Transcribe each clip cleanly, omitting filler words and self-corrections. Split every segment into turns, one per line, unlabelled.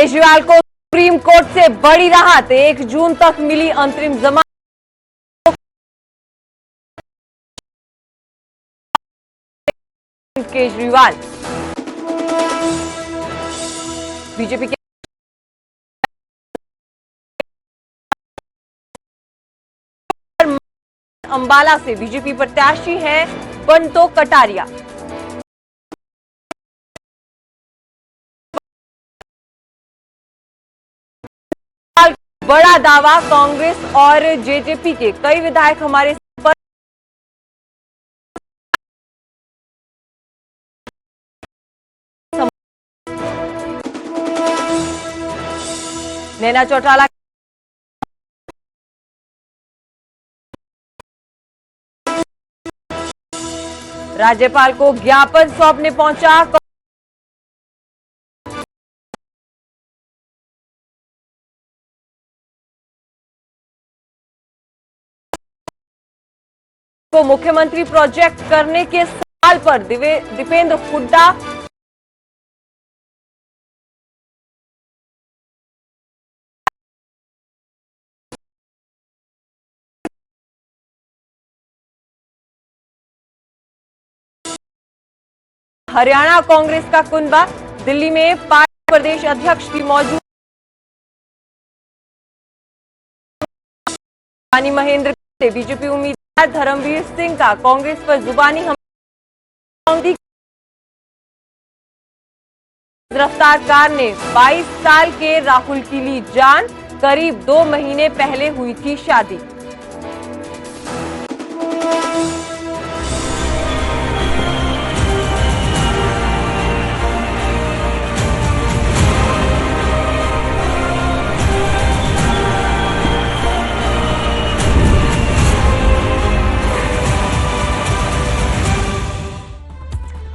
केजरीवाल को supreme court से बड़ी राहत, 1 जून तक मिली अंतरिम जमानत। केजरीवाल बीजेपी के अंबाला से बीजेपी प्रत्याशी हैं बंटो कटारिया। बड़ा दावा, कांग्रेस और जेजेपी के कई विधायक हमारे संपर्क। नैना चौटाला राज्यपाल को ज्ञापन सौंपने पहुंचा। को मुख्यमंत्री प्रोजेक्ट करने के सवाल पर दीपेंद्र हुड्डा हरियाणा कांग्रेस का कुनबा, दिल्ली में पार्टी प्रदेश अध्यक्ष की मौजूद महेंद्र से बीजेपी उम्मीदवार धर्मवीर सिंह का कांग्रेस पर जुबानी हमला। गिरफ्तार कार ने 22 साल के राहुल की ली जान, करीब 2 महीने पहले हुई थी शादी।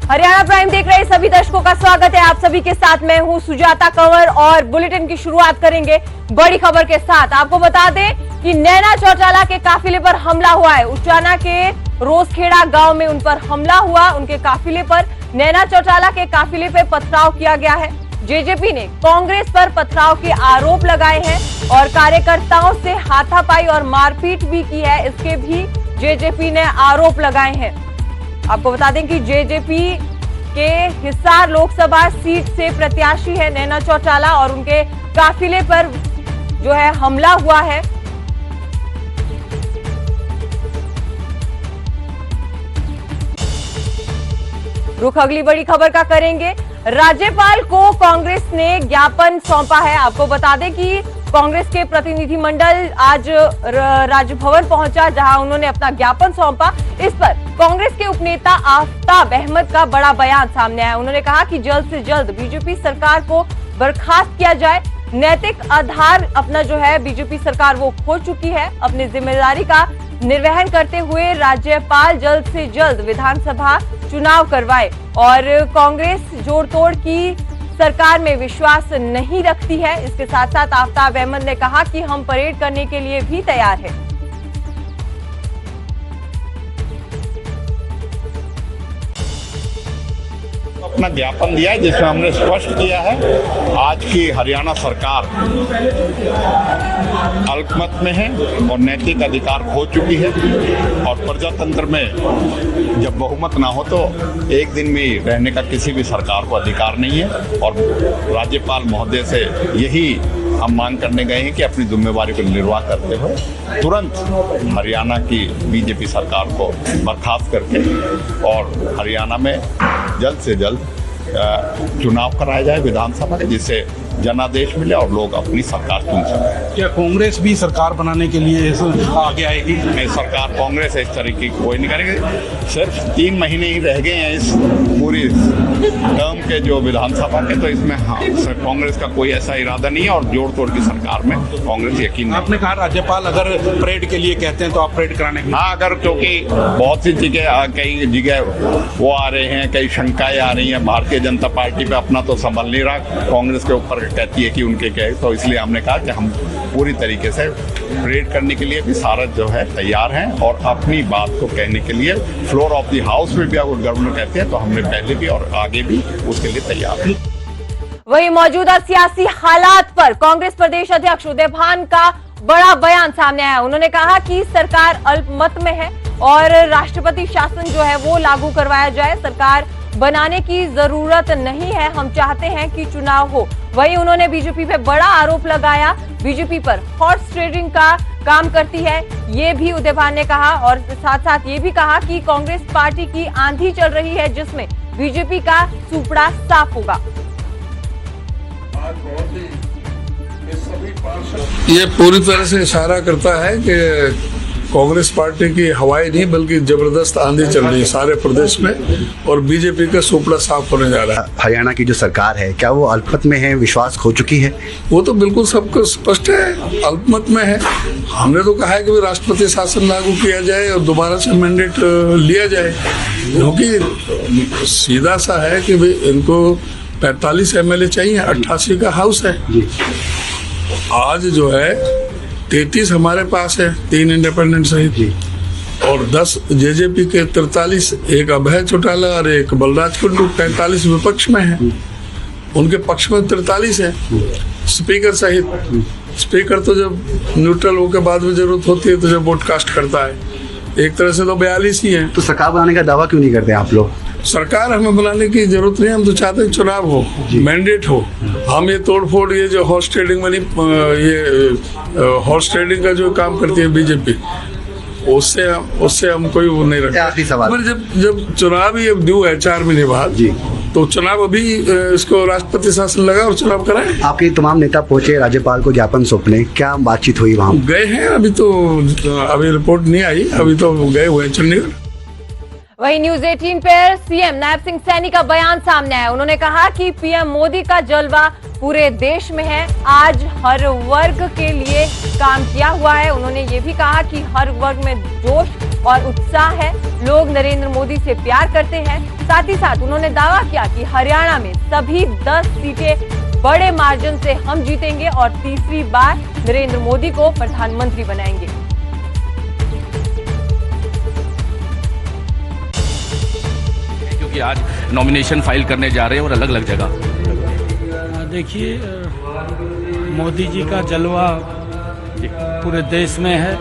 हरियाणा प्राइम देख रहे सभी दर्शकों का स्वागत है। आप सभी के साथ मैं हूं सुजाता कंवर और बुलेटिन की शुरुआत करेंगे बड़ी खबर के साथ। आपको बता दें कि नैना चौटाला के काफिले पर हमला हुआ है। उचाना के रोसखेड़ा गांव में उन पर हमला हुआ। उनके काफिले पर, नैना चौटाला के काफिले पर पथराव किया गया है। जेजेपी ने कांग्रेस पर पथराव के आरोप लगाए हैं और कार्यकर्ताओं से हाथापाई और मारपीट भी की है, इसके भी जेजेपी ने आरोप लगाए हैं। आपको बता दें कि जेजेपी के हिसार लोकसभा सीट से प्रत्याशी है नैना चौटाला और उनके काफिले पर जो है हमला हुआ है। रुख अगली बड़ी खबर का करेंगे। राज्यपाल को कांग्रेस ने ज्ञापन सौंपा है। आपको बता दें कि कांग्रेस के प्रतिनिधिमंडल आज राजभवन पहुंचा, जहां उन्होंने अपना ज्ञापन सौंपा। इस पर कांग्रेस के उपनेता आफ्ताब अहमद का बड़ा बयान सामने आया। उन्होंने कहा कि जल्द से जल्द बीजेपी सरकार को बर्खास्त किया जाए। नैतिक आधार अपना जो है बीजेपी सरकार वो खो चुकी है। अपनी जिम्मेदारी का निर्वहन करते हुए राज्यपाल जल्द से जल्द विधानसभा चुनाव करवाए और कांग्रेस जोड़ तोड़ की सरकार में विश्वास नहीं रखती है। इसके साथ साथ आफ्ताब अहमद ने कहा कि हम परेड करने के लिए भी तैयार हैं।
अपना ज्ञापन दिया है जिसमें हमने स्पष्ट किया है आज की हरियाणा सरकार अल्पमत में है और नैतिक अधिकार खो चुकी है और प्रजातंत्र में जब बहुमत ना हो तो एक दिन में रहने का किसी भी सरकार को अधिकार नहीं है। और राज्यपाल महोदय से यही हम मांग करने गए हैं कि अपनी जिम्मेवारी को निर्वाह करते हुए तुरंत हरियाणा की बीजेपी सरकार को बर्खास्त करके और हरियाणा में जल्द से जल्द चुनाव कराया जाए विधानसभा के, जिससे जनादेश मिले और लोग अपनी सरकार चुन सकें।
क्या कांग्रेस भी सरकार बनाने के लिए आगे आएगी?
नहीं, सरकार कांग्रेस इस तरीके की कोई नहीं करेगी। सिर्फ 3 महीने ही रह गए हैं इस पूरी टर्म के जो विधानसभा के, तो इसमें कांग्रेस का कोई ऐसा इरादा नहीं है और जोड़ तोड़ की सरकार में कांग्रेस यकीन नहीं।
आपने कहा राज्यपाल अगर परेड के लिए कहते हैं तो आप परेड कराने के लिए?
हाँ, अगर क्योंकि बहुत सी जगह कई जगह वो आ रहे हैं, कई शंकाएं आ रही हैं। भारतीय जनता पार्टी पे अपना तो संभल नहीं रहा, कांग्रेस के ऊपर कहती है कि उनके क्या है, तो इसलिए हमने कहा कि हम पूरी तरीके से परेड करने के लिए भी सारा जो है तैयार हैं और अपनी बात को कहने के लिए फ्लोर ऑफ द हाउस में भी अगर गवर्नर कहते हैं तो हमने पहले भी और आगे भी उसके लिए तैयार हैं।
वहीं मौजूदा सियासी हालात पर कांग्रेस प्रदेश अध्यक्ष उदय भान का बड़ा बयान सामने आया। उन्होंने कहा कि सरकार अल्पमत में है और राष्ट्रपति शासन जो है वो लागू करवाया जाए। सरकार बनाने की जरूरत नहीं है, हम चाहते हैं कि चुनाव हो। वहीं उन्होंने बीजेपी पे बड़ा आरोप लगाया, बीजेपी पर हॉर्स ट्रेडिंग का काम करती है, ये भी उदय भान ने कहा। और साथ साथ ये भी कहा कि कांग्रेस पार्टी की आंधी चल रही है जिसमें बीजेपी का सुपड़ा साफ होगा।
ये पूरी तरह से इशारा करता है कि कांग्रेस पार्टी की हवाई नहीं बल्कि जबरदस्त आंधी चल रही है सारे प्रदेश में और बीजेपी का सुपड़ा साफ होने जा रहा है।
हरियाणा की जो सरकार है क्या वो अल्पमत में है, विश्वास खो चुकी है?
वो तो बिल्कुल सबको स्पष्ट है, अल्पमत में है। हमने तो कहा है कि राष्ट्रपति शासन लागू किया जाए और दोबारा से मैंडेट लिया जाए, क्योंकि सीधा सा है कि भाई इनको 45 एमएलए चाहिए, 88 का हाउस है। आज जो है 33 हमारे पास है, 3 इंडिपेंडेंट सहित, और 10 जेजेपी के 43, एक अभय चौटाला और एक बलराज कुंडू 45 विपक्ष में है, उनके पक्ष में 43 है स्पीकर सहित। स्पीकर तो जब न्यूट्रल होकर बाद में जरूरत होती है तो जब वोट कास्ट करता है, एक तरह से तो 42 ही है।
तो सरकार बनाने का दावा क्यों नहीं करते आप लोग?
सरकार हमें बनाने की जरूरत नहीं, हम तो चाहते हैं चुनाव हो, मैंडेट हो। हम ये तोड़फोड़, ये जो हॉर्स ट्रेडिंग में नहीं, ये हॉर्स ट्रेडिंग का जो काम करती है बीजेपी, उससे हम कोई वो नहीं रखते।
आखिरी सवाल,
जब चुनाव ही अब ड्यू है 4 महीने बाद
जी,
तो चुनाव अभी इसको राष्ट्रपति शासन लगा और चुनाव कराए।
आपके तमाम नेता पहुंचे राज्यपाल को ज्ञापन सौंपने, क्या बातचीत हुई वहाँ?
गए हैं, अभी रिपोर्ट नहीं आई, अभी तो गए हुए हैं चंडीगढ़।
वहीं न्यूज 18 पर सीएम नायब सिंह सैनी का बयान सामने आया। उन्होंने कहा कि पीएम मोदी का जलवा पूरे देश में है, आज हर वर्ग के लिए काम किया हुआ है। उन्होंने ये भी कहा कि हर वर्ग में जोश और उत्साह है, लोग नरेंद्र मोदी से प्यार करते हैं। साथ ही साथ उन्होंने दावा किया कि हरियाणा में सभी 10 सीटें बड़े मार्जिन से हम जीतेंगे और तीसरी बार नरेंद्र मोदी को प्रधानमंत्री बनाएंगे।
क्योंकि आज नॉमिनेशन फाइल करने जा रहे हैं और अलग अलग जगह।
देखिए, मोदी जी का जलवा पूरे देश में है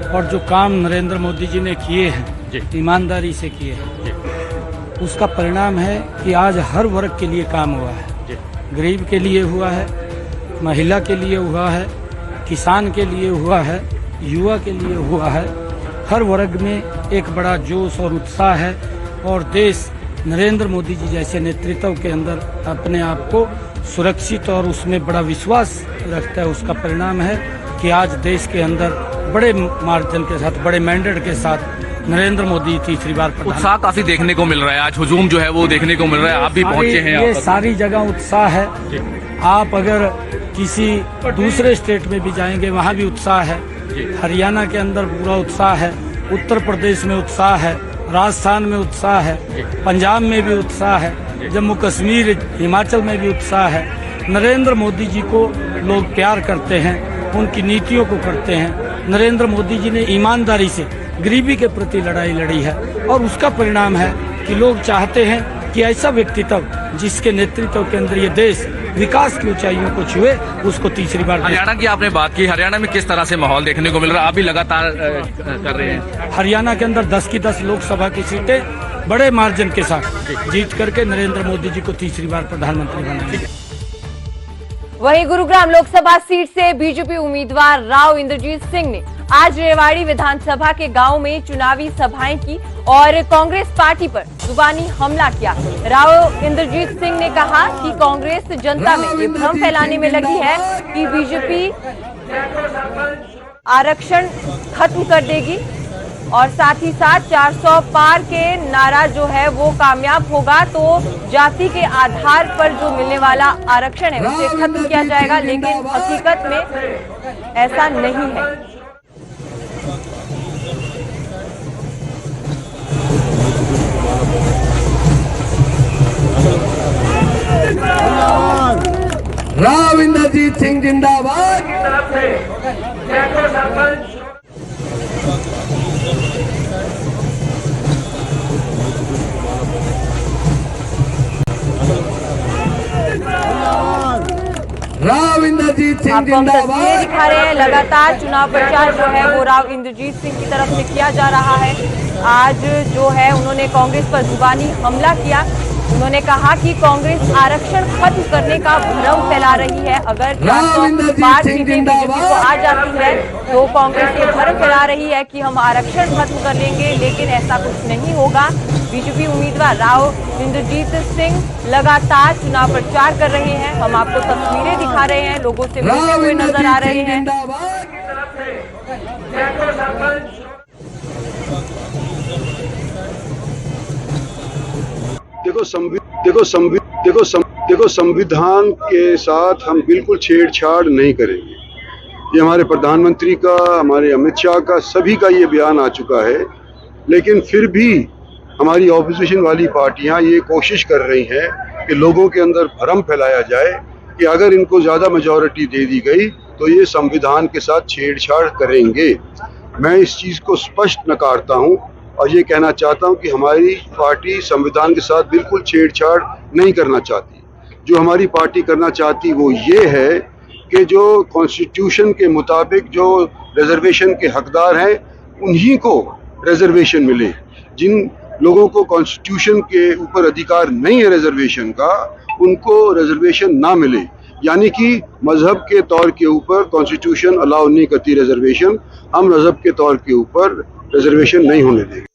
और जो काम नरेंद्र मोदी जी ने किए हैं, ईमानदारी से किए हैं, उसका परिणाम है कि आज हर वर्ग के लिए काम हुआ है। गरीब के लिए हुआ है, महिला के लिए हुआ है, किसान के लिए हुआ है, युवा के लिए हुआ है। हर वर्ग में एक बड़ा जोश और उत्साह है और देश नरेंद्र मोदी जी जैसे नेतृत्व के अंदर अपने आप को सुरक्षित और उसमें बड़ा विश्वास रखता है। उसका परिणाम है कि आज देश के अंदर बड़े मार्जिन के साथ, बड़े मैंडेट के साथ नरेंद्र मोदी तीसरी बार
उत्साह काफी देखने को मिल रहा है, आज हुजूम जो है वो देखने को मिल रहा है। आप भी पहुंचे हैं,
ये सारी जगह उत्साह है। आप अगर किसी दूसरे स्टेट में भी जाएंगे वहाँ भी उत्साह है। हरियाणा के अंदर पूरा उत्साह है, उत्तर प्रदेश में उत्साह है, राजस्थान में उत्साह है, पंजाब में भी उत्साह है, जम्मू कश्मीर हिमाचल में भी उत्साह है। नरेंद्र मोदी जी को लोग प्यार करते हैं, उनकी नीतियों को करते हैं। नरेंद्र मोदी जी ने ईमानदारी से गरीबी के प्रति लड़ाई लड़ी है और उसका परिणाम है कि लोग चाहते हैं कि ऐसा व्यक्तित्व जिसके नेतृत्व के अंदर ये देश विकास की ऊंचाइयों को छुए, उसको तीसरी बार।
हरियाणा की आपने बात की, हरियाणा में किस तरह से माहौल देखने को मिल रहा है? आप भी लगातार कर रहे हैं।
हरियाणा के अंदर 10 की 10 लोकसभा की सीटें बड़े मार्जिन के साथ जीत करके नरेंद्र मोदी जी को तीसरी बार प्रधानमंत्री बनाएंगे।
वहीं गुरुग्राम लोकसभा सीट से बीजेपी उम्मीदवार राव इंद्रजीत सिंह ने आज रेवाड़ी विधानसभा के गांव में चुनावी सभाएं की और कांग्रेस पार्टी पर जुबानी हमला किया। राव इंद्रजीत सिंह ने कहा कि कांग्रेस जनता में ये भ्रम फैलाने में लगी है कि बीजेपी आरक्षण खत्म कर देगी और साथ ही साथ 400 पार के नारा जो है वो कामयाब होगा तो जाति के आधार पर जो मिलने वाला आरक्षण है उसे खत्म किया जाएगा, लेकिन हकीकत में ऐसा नहीं है।
राव इंद्रजीत सिंह जिंदाबाद। राव इंद्रजीत सिंह
आपको हम तस्वीरें
जिंदाबाद।
दिखा रहे हैं। लगातार चुनाव प्रचार जो है वो राव इंद्रजीत सिंह की तरफ से किया जा रहा है। आज जो है उन्होंने कांग्रेस पर जुबानी हमला किया। उन्होंने कहा कि कांग्रेस आरक्षण खत्म करने का भ्रम फैला रही है। अगर 405 सीटें बीजेपी को आ जाती है तो कांग्रेस ये भ्रम फैला रही है कि हम आरक्षण खत्म कर लेंगे, लेकिन ऐसा कुछ नहीं होगा। बीजेपी उम्मीदवार राव इंद्रजीत सिंह लगातार चुनाव प्रचार कर रहे हैं। हम आपको तस्वीरें दिखा रहे हैं, लोगों से मिलते
राव
हुए नजर आ
इंद्रजीत
रहे
सिंह
हैं।
जिंदाबाद।
देखो संविधान के साथ हम बिल्कुल छेड़छाड़ नहीं करेंगे। ये हमारे प्रधानमंत्री का, हमारे अमित शाह का, सभी का ये बयान आ चुका है। लेकिन फिर भी हमारी ऑपोजिशन वाली पार्टियां ये कोशिश कर रही हैं कि लोगों के अंदर भ्रम फैलाया जाए कि अगर इनको ज़्यादा मेजॉरिटी दे दी गई तो ये संविधान के साथ छेड़छाड़ करेंगे। मैं इस चीज़ को स्पष्ट नकारता हूँ और ये कहना चाहता हूँ कि हमारी पार्टी संविधान के साथ बिल्कुल छेड़छाड़ नहीं करना चाहती। जो हमारी पार्टी करना चाहती वो ये है कि जो कॉन्स्टिट्यूशन के मुताबिक जो रिजर्वेशन के हकदार हैं उन्हीं को रिजर्वेशन मिले। जिन लोगों को कॉन्स्टिट्यूशन के ऊपर अधिकार नहीं है रिजर्वेशन का, उनको रिजर्वेशन ना मिले। यानी कि मजहब के तौर के ऊपर कॉन्स्टिट्यूशन अलाउ नहीं करती रिजर्वेशन, हम मजहब के तौर के ऊपर रिजर्वेशन नहीं होने देंगे।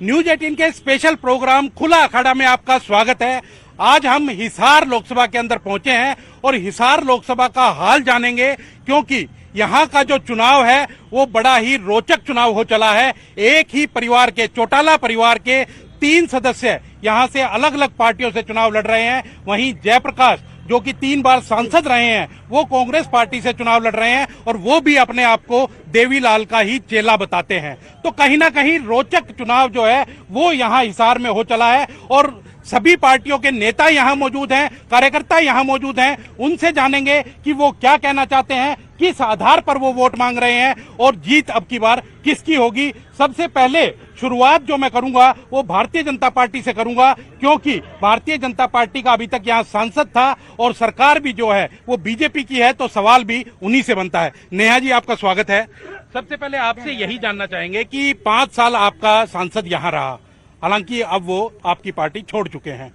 न्यूज 18 के स्पेशल प्रोग्राम खुला अखाड़ा में आपका स्वागत है। आज हम हिसार लोकसभा के अंदर पहुंचे हैं और हिसार लोकसभा का हाल जानेंगे, क्योंकि यहाँ का जो चुनाव है वो बड़ा ही रोचक चुनाव हो चला है। एक ही परिवार के, चौटाला परिवार के 3 सदस्य यहाँ से अलग अलग पार्टियों से चुनाव लड़ रहे हैं। वहीं जयप्रकाश जो कि 3 बार सांसद रहे हैं, वो कांग्रेस पार्टी से चुनाव लड़ रहे हैं और वो भी अपने आप को देवीलाल का ही चेला बताते हैं। तो कहीं ना कहीं रोचक चुनाव जो है वो यहाँ हिसार में हो चला है और सभी पार्टियों के नेता यहाँ मौजूद हैं, कार्यकर्ता यहाँ मौजूद हैं। उनसे जानेंगे कि वो क्या कहना चाहते हैं, किस आधार पर वो वोट मांग रहे हैं और जीत अब की बार किसकी होगी। सबसे पहले शुरुआत जो मैं करूंगा वो भारतीय जनता पार्टी से करूंगा, क्योंकि भारतीय जनता पार्टी का अभी तक यहाँ सांसद था और सरकार भी जो है वो बीजेपी की है, तो सवाल भी उन्हीं से बनता है। नेहा जी, आपका स्वागत है। सबसे पहले आपसे यही जानना चाहेंगे कि 5 साल आपका सांसद यहाँ रहा, हालांकि अब वो आपकी पार्टी छोड़ चुके हैं।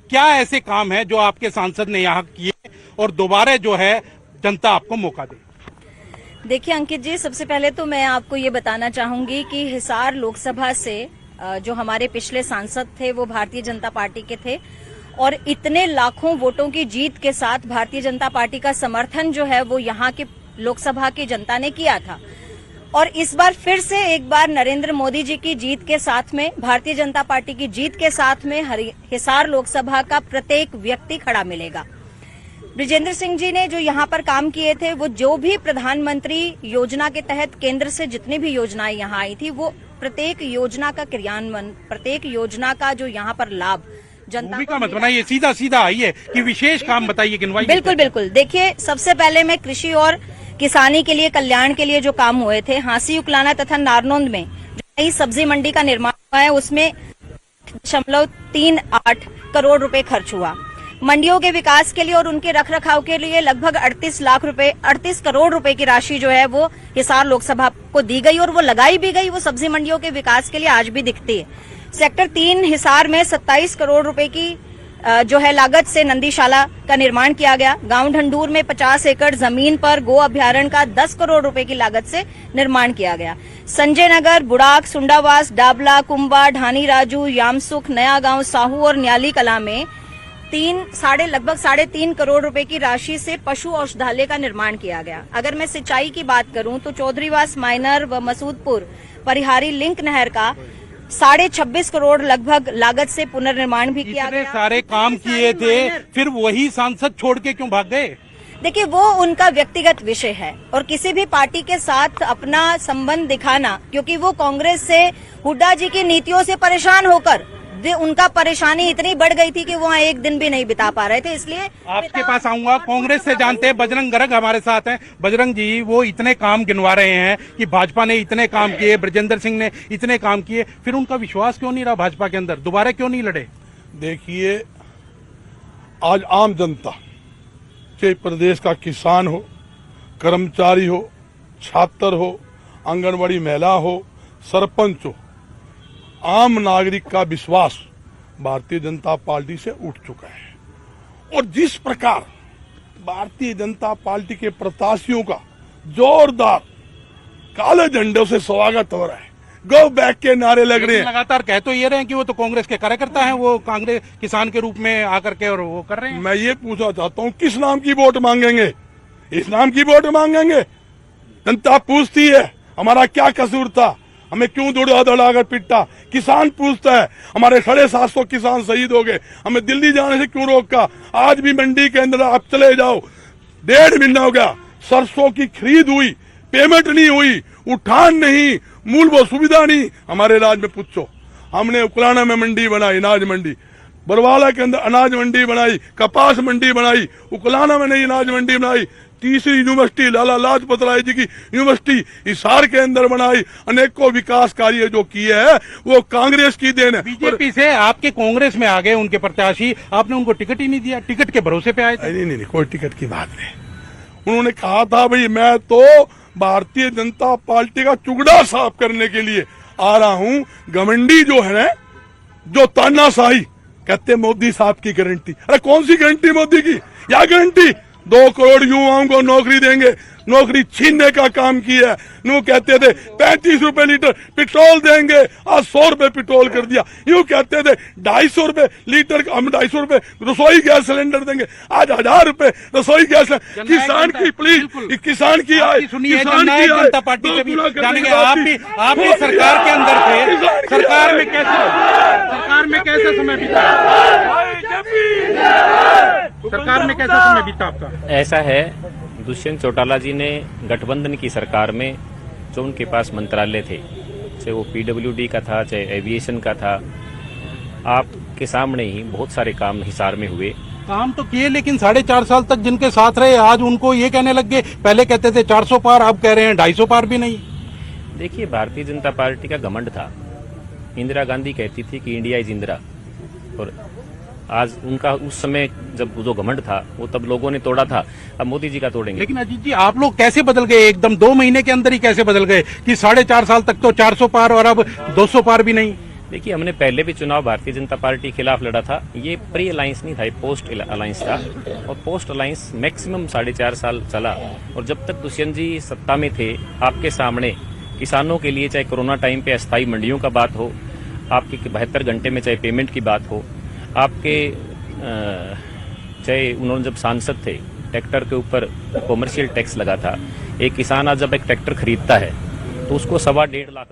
क्या ऐसे काम है जो आपके सांसद ने यहाँ किए और दोबारा जो है जनता आपको मौका दे?
देखिए अंकित जी, सबसे पहले तो मैं आपको ये बताना चाहूंगी कि हिसार लोकसभा से जो हमारे पिछले सांसद थे वो भारतीय जनता पार्टी के थे और इतने लाखों वोटों की जीत के साथ भारतीय जनता पार्टी का समर्थन जो है वो यहाँ के लोकसभा की जनता ने किया था। और इस बार फिर से एक बार नरेंद्र मोदी जी की जीत के साथ में, भारतीय जनता पार्टी की जीत के साथ में हिसार लोकसभा का प्रत्येक व्यक्ति खड़ा मिलेगा। बृजेंद्र सिंह जी ने जो यहाँ पर काम किए थे, वो जो भी प्रधानमंत्री योजना के तहत केंद्र से जितनी भी योजनाएं यहाँ आई थी, वो प्रत्येक योजना का क्रियान्वयन, प्रत्येक योजना का जो यहाँ पर लाभ जनता
का मत बनाइए, सीधा सीधा आइए कि विशेष काम बताइए, गिनवाइए।
बिल्कुल बिल्कुल। देखिए, सबसे पहले मैं कृषि और किसानी के लिए, कल्याण के लिए जो काम हुए थे, हांसी उकलाना तथा नारनौंद में जो नई सब्जी मंडी का निर्माण हुआ है उसमें 0.38 करोड़ रुपए खर्च हुआ। मंडियों के विकास के लिए और उनके रखरखाव के लिए लगभग 38 करोड़ रुपए की राशि जो है वो हिसार लोकसभा को दी गई और वो लगाई भी गई। वो सब्जी मंडियों के विकास के लिए आज भी दिखती है। सेक्टर 3 हिसार में 27 करोड़ रुपए की जो है लागत से नंदीशाला का निर्माण किया गया। गांव ढंडूर में 50 एकड़ जमीन पर गो अभ्यारण्य का 10 करोड़ रुपए की लागत से निर्माण किया गया। संजय नगर, बुड़ाक, सुंडावास, डाबला, कुंभा, ढानी राजू, यामसुख, नया गांव, साहू और न्याली कला में लगभग 3.5 करोड़ रुपए की राशि से पशु औषधालय का निर्माण किया गया। अगर मैं सिंचाई की बात करूं तो चौधरीवास माइनर व मसूदपुर परिहारी लिंक नहर का 26.5 करोड़ लगभग लागत से पुनर्निर्माण भी किया गया।
सारे काम किए थे, फिर वही सांसद छोड़ के क्यों भाग गए?
देखिए वो उनका व्यक्तिगत विषय है और किसी भी पार्टी के साथ अपना संबंध दिखाना, क्योंकि वो कांग्रेस से हुड्डा जी की नीतियों से परेशान होकर उनका परेशानी इतनी बढ़ गई थी कि वहाँ एक दिन भी नहीं बिता पा रहे थे, इसलिए
आपके पास आऊंगा। कांग्रेस से जानते हैं, बजरंग गर्ग हमारे साथ हैं। बजरंग जी, वो इतने काम गिनवा रहे हैं कि भाजपा ने इतने काम किए, ब्रजेंद्र सिंह ने इतने काम किए, फिर उनका विश्वास क्यों नहीं रहा भाजपा के अंदर? दोबारा क्यों नहीं लड़े?
देखिए, आज आम जनता, चाहे प्रदेश का किसान हो, कर्मचारी हो, छात्र हो, आंगनवाड़ी महिला हो, सरपंच हो, आम नागरिक का विश्वास भारतीय जनता पार्टी से उठ चुका है। और जिस प्रकार भारतीय जनता पार्टी के प्रत्याशियों का जोरदार काले झंडों से स्वागत हो रहा है, गो बैक के नारे लग रहे हैं।
लगातार कह तो ये रहे हैं कि वो तो कांग्रेस के कार्यकर्ता हैं, वो कांग्रेस किसान के रूप में आकर के और वो कर रहे हैं।
मैं ये पूछना चाहता हूँ, किस नाम की वोट मांगेंगे? इस नाम की वोट मांगेंगे? जनता पूछती है हमारा क्या कसूर था, हमें क्यों दौड़ा दौड़ाकर पिटा। किसान पूछता है हमारे 750 किसान शहीद हो गए, हमें दिल्ली जाने से क्यों रोका। आज भी मंडी के अंदर आप चले जाओ, 1.5 महीना हो गया, सरसों की खरीद हुई, पेमेंट नहीं हुई, उठान नहीं, मूलभूत सुविधा नहीं। हमारे राज्य में पूछो, हमने उकलाना में मंडी बनाई, अनाज मंडी, बरवाला के अंदर अनाज मंडी बनाई, कपास मंडी बनाई, उकलाना में नहीं अनाज मंडी बनाई। तीसरी यूनिवर्सिटी लाला लाजपत राय जी की यूनिवर्सिटी हिसार के अंदर बनाई। अनेकों विकास कार्य जो किए हैं वो कांग्रेस की देन है।
बीजेपी से आपके कांग्रेस में आ गए उनके प्रत्याशी, आपने उनको टिकट ही नहीं दिया, टिकट के भरोसे पे आए थे?
नहीं, कोई टिकट की बात नहीं। उन्होंने कहा था भाई मैं तो भारतीय जनता पार्टी का चुगड़ा साफ करने के लिए आ रहा हूं। घमंडी जो है ना, जो तानाशाही कहते मोदी साहब की गारंटी, अरे कौन सी गारंटी मोदी की? या गारंटी 2 करोड़ युवाओं को नौकरी देंगे, नौकरी छीनने का काम किया है। यूं कहते थे 35 रुपए लीटर पेट्रोल देंगे, आज 100 रुपए पेट्रोल कर दिया। यूं कहते थे 250 रुपए लीटर, हम 250 रुपए रसोई गैस सिलेंडर देंगे, आज 1000 रुपए रसोई गैस। किसान की प्लीज, किसान की आय,
सुनिए, जनता पार्टी से भी जानेंगे। आप भी सरकार के अंदर थे, सरकार में कैसे समय बीता? सरकार में कैसा समय बीता आपका?
ऐसा है, दुष्यंत चौटाला जी ने गठबंधन की सरकार में जो उनके पास मंत्रालय थे, चाहे वो पीडब्ल्यूडी का था, चाहे एविएशन का था, आपके सामने ही बहुत सारे काम हिसार में हुए।
काम तो किए, लेकिन 4.5 साल तक जिनके साथ रहे आज उनको ये कहने लग गए, पहले कहते थे 400 पार, अब कह रहे हैं 250 पार भी नहीं।
देखिए, भारतीय जनता पार्टी का घमंड था। इंदिरा गांधी कहती थी कि इंडिया इज इंदिरा, और आज उनका उस समय जब जो घमंड था वो तब लोगों ने तोड़ा था, अब मोदी जी का तोड़ेंगे।
लेकिन अजीत जी, आप लोग कैसे बदल गए एकदम 2 महीने के अंदर ही? कैसे बदल गए कि 4.5 साल तक तो 400 पार और अब 200 पार भी नहीं?
देखिए, हमने पहले भी चुनाव भारतीय जनता पार्टी के खिलाफ लड़ा था। ये प्री अलायंस नहीं था, ये पोस्ट अलायंस था, और पोस्ट अलायंस मैक्सिमम 4.5 साल चला। और जब तक दुष्यंत जी सत्ता में थे, आपके सामने किसानों के लिए चाहे कोरोना टाइम पे अस्थायी मंडियों का बात हो, आपके 72 घंटे में चाहे पेमेंट की बात हो, आपके चाहे उन्होंने जब सांसद थे ट्रैक्टर के ऊपर कॉमर्शियल टैक्स लगा था। एक किसान आज जब एक ट्रैक्टर खरीदता है तो उसको 1.25 लाख